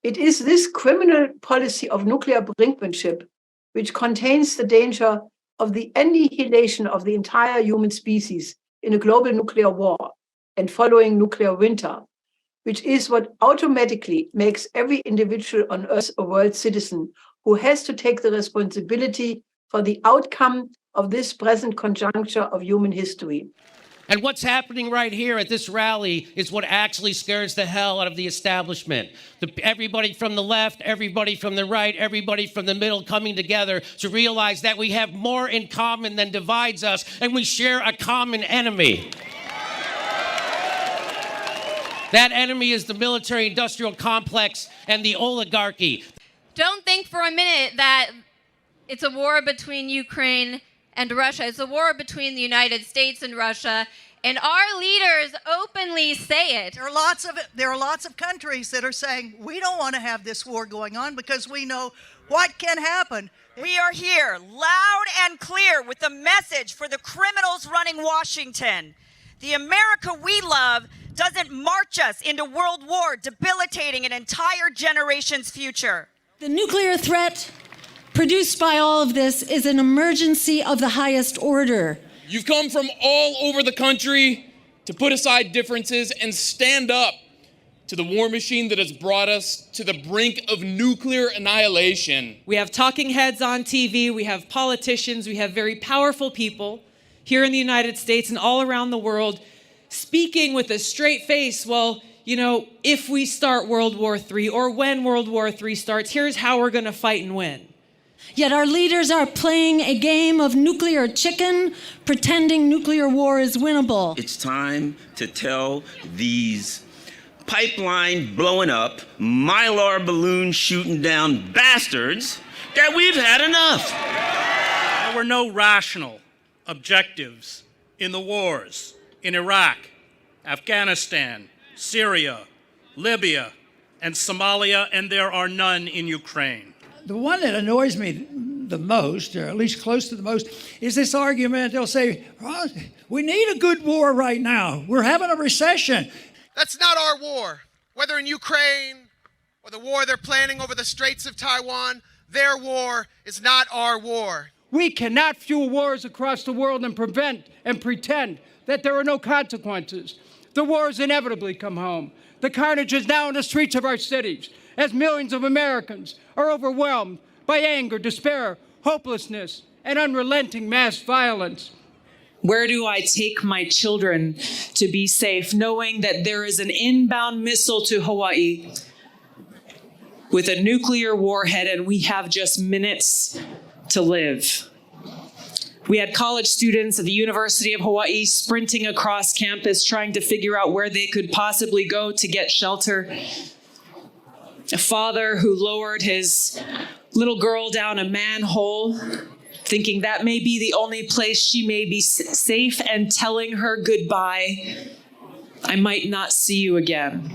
It is this criminal policy of nuclear brinkmanship which contains the danger of the annihilation of the entire human species in a global nuclear war and following nuclear winter, which is what automatically makes every individual on Earth a world citizen who has to take the responsibility for the outcome of this present conjuncture of human history. And what's happening right here at this rally is what actually scares the hell out of the establishment. Everybody from the left, everybody from the right, everybody from the middle coming together to realize that we have more in common than divides us, and we share a common enemy. That enemy is the military-industrial complex and the oligarchy. Don't think for a minute that it's a war between Ukraine and Russia. It's a war between the United States and Russia, and our leaders openly say it. There are lots of countries that are saying, we don't want to have this war going on because we know what can happen. We are here, loud and clear, with a message for the criminals running Washington. The America we love doesn't march us into world war, debilitating an entire generation's future. The nuclear threat produced by all of this is an emergency of the highest order. You've come from all over the country to put aside differences and stand up to the war machine that has brought us to the brink of nuclear annihilation. We have talking heads on TV, we have politicians, we have very powerful people here in the United States and all around the world speaking with a straight face, well, you know, if we start World War III or when World War III starts, here's how we're going to fight and win. Yet our leaders are playing a game of nuclear chicken, pretending nuclear war is winnable. It's time to tell these pipeline blowing up, mylar balloon shooting down bastards that we've had enough. There were no rational objectives in the wars in Iraq, Afghanistan, Syria, Libya, and Somalia, and there are none in Ukraine. The one that annoys me the most, or at least close to the most, is this argument. They'll say, oh, we need a good war right now. We're having a recession. That's not our war. Whether in Ukraine or the war they're planning over the Straits of Taiwan, their war is not our war. We cannot fuel wars across the world and prevent and pretend that there are no consequences. The wars inevitably come home. The carnage is now in the streets of our cities as millions of Americans are overwhelmed by anger, despair, hopelessness, and unrelenting mass violence. Where do I take my children to be safe, knowing that there is an inbound missile to Hawaii with a nuclear warhead and we have just minutes to live? We had college students at the University of Hawaii sprinting across campus trying to figure out where they could possibly go to get shelter. A father who lowered his little girl down a manhole, thinking that may be the only place she may be safe, and telling her goodbye. I might not see you again.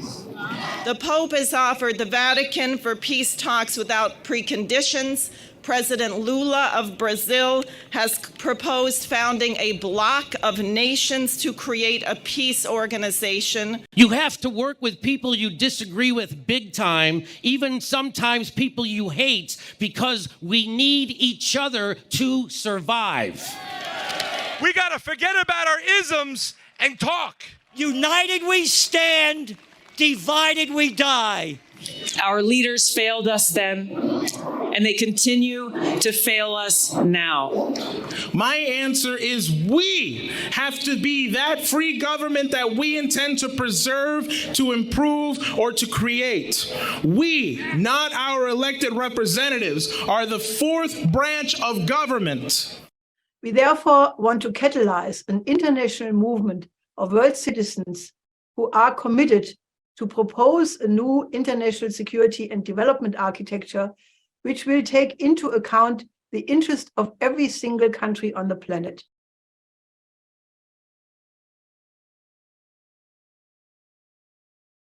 The Pope has offered the Vatican for peace talks without preconditions. President Lula of Brazil has proposed founding a bloc of nations to create a peace organization. You have to work with people you disagree with big time, even sometimes people you hate, because we need each other to survive. We gotta forget about our isms and talk. United we stand, divided we die. Our leaders failed us then, and they continue to fail us now. My answer is we have to be that free government that we intend to preserve, to improve, or to create. We, not our elected representatives, are the fourth branch of government. We therefore want to catalyze an international movement of world citizens who are committed to propose a new international security and development architecture, which will take into account the interest of every single country on the planet.